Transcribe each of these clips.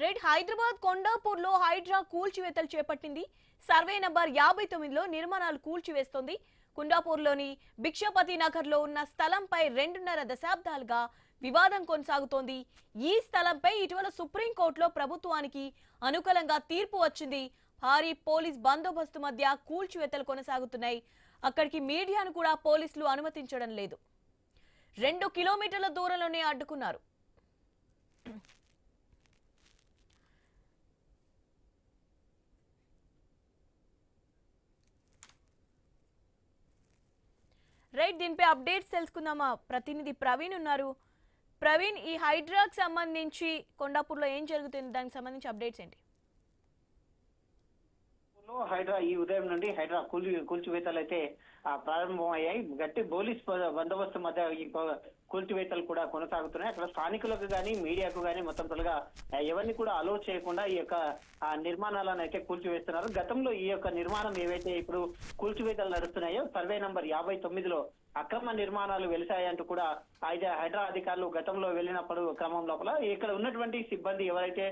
Right Hyderabad కొండాపూర్లో Hydraa కూల్చివేతలు చేపట్టింది. Survey number 59లో నిర్మాణాలు కూల్చివేస్తోంది. కొండాపూర్లోని భిక్షపతి నగర్లో ఉన్న స్థలంపై 2.5 దశాబ్దాలుగా వివాదం కొనసాగుతోంది. ఈ స్థలంపై ఇటీవల సుప్రీంకోర్టులో ప్రభుత్వానికి అనుకూలంగా తీర్పు వచ్చింది. భారీ పోలీస్ బందోబస్తు మధ్య కూల్చివేతలు కొనసాగుతున్నాయి. అక్కడికి మీడియాను కూడా పోలీసులు అనుమతించడం లేదు. 2 కిలోమీటర్ల దూరంలోనే అడ్డుకున్నారు. రైట్, దీనిపై అప్డేట్స్ తెలుసుకుందామా? ప్రతినిధి ప్రవీణ్ ఉన్నారు. ప్రవీణ్, ఈ హైడ్రాకి సంబంధించి కొండాపూర్లో ఏం జరుగుతుంది, దానికి సంబంధించి అప్డేట్స్ ఏంటి? హైడ్రా ఈ ఉదయం నుండి హైడ్రా కూల్చివేతలు అయితే ప్రారంభమయ్యాయి. గట్టి పోలీస్ బందోబస్తు మధ్య ఈ కూల్చివేతలు కూడా కొనసాగుతున్నాయి. అక్కడ స్థానికులకు గానీ మీడియాకు గానీ మొత్తం తొలగా ఎవరిని కూడా అలో చేయకుండా ఈ యొక్క నిర్మాణాలను అయితే కూల్చివేస్తున్నారు. గతంలో ఈ యొక్క నిర్మాణం ఏవైతే ఇప్పుడు కూల్చివేతలు నడుస్తున్నాయో సర్వే నంబర్ 59లో అక్రమ నిర్మాణాలు వెలిసాయంటూ కూడా హైడ్రా అధికారులు గతంలో వెళ్ళినప్పుడు క్రమం లోపల ఇక్కడ ఉన్నటువంటి సిబ్బంది ఎవరైతే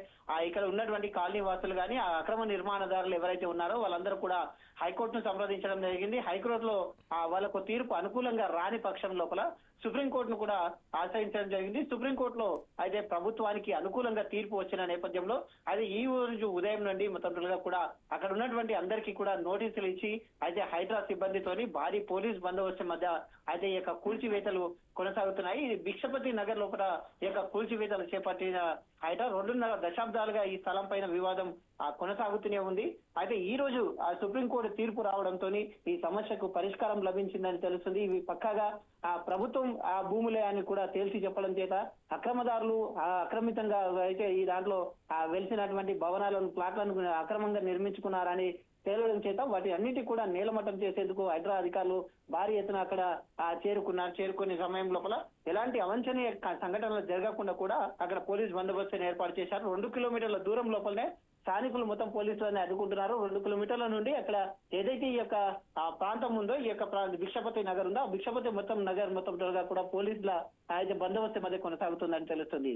ఇక్కడ ఉన్నటువంటి కాలనీ వాసులు కానీ ఆ అక్రమ నిర్మాణదారులు ఎవరైతే ఉన్నారో వాళ్ళందరూ కూడా హైకోర్టును సంప్రదించడం జరిగింది. హైకోర్టులో వాళ్ళకు తీర్పు అనుకూలంగా రాని పక్షం లోపల సుప్రీంకోర్టును కూడా ఆశ్రయించడం జరిగింది. సుప్రీంకోర్టులో అయితే ప్రభుత్వానికి అనుకూలంగా తీర్పు వచ్చిన నేపథ్యంలో అది ఈ రోజు ఉదయం నుండి మొత్తంగా కూడా అక్కడ ఉన్నటువంటి అందరికీ కూడా నోటీసులు ఇచ్చి అయితే హైడ్రా సిబ్బందితోని భారీ పోలీస్ బందోబస్తు మధ్య అయితే ఈ యొక్క కూల్చివేతలు కొనసాగుతున్నాయి. ఇది భిక్షపతి నగర్ లోపల ఈ యొక్క కూల్చివేతలు చేపట్టిన హైడ్రా 2.5 దశాబ్దాలుగా ఈ స్థలం పైన వివాదం కొనసాగుతూనే ఉంది. అయితే ఈ రోజు సుప్రీంకోర్టు తీర్పు రావడంతో ఈ సమస్యకు పరిష్కారం లభించిందని తెలుస్తుంది. ఇవి పక్కాగా ప్రభుత్వం భూములే అని కూడా తేల్చి చెప్పడం చేత అక్రమదారులు అక్రమితంగా అయితే ఈ దాంట్లో వెలిసినటువంటి భవనాలను ప్లాట్లను అక్రమంగా నిర్మించుకున్నారని తేలడం చేత వాటి అన్నిటి కూడా నేలమట్టం చేసేందుకు హైడ్రా అధికారులు భారీ ఎత్తున అక్కడ చేరుకునే సమయం లోపల ఎలాంటి అవాంఛనీయ సంఘటనలు జరగకుండా కూడా అక్కడ పోలీస్ బందోబస్తును ఏర్పాటు చేశారు. 2 కిలోమీటర్ల దూరం లోపలనే స్థానికులు మొత్తం పోలీసులని అడ్డుకుంటున్నారు. 2 కిలోమీటర్ల నుండి అక్కడ ఏదైతే ఈ యొక్క ప్రాంతం ఉందో ఈ యొక్క భిక్షపతి నగర్ ఉందో ఆ భిక్షపతి నగర్ మొత్తం కూడా పోలీసుల బందోబస్తు మధ్య కొనసాగుతుందని తెలుస్తుంది.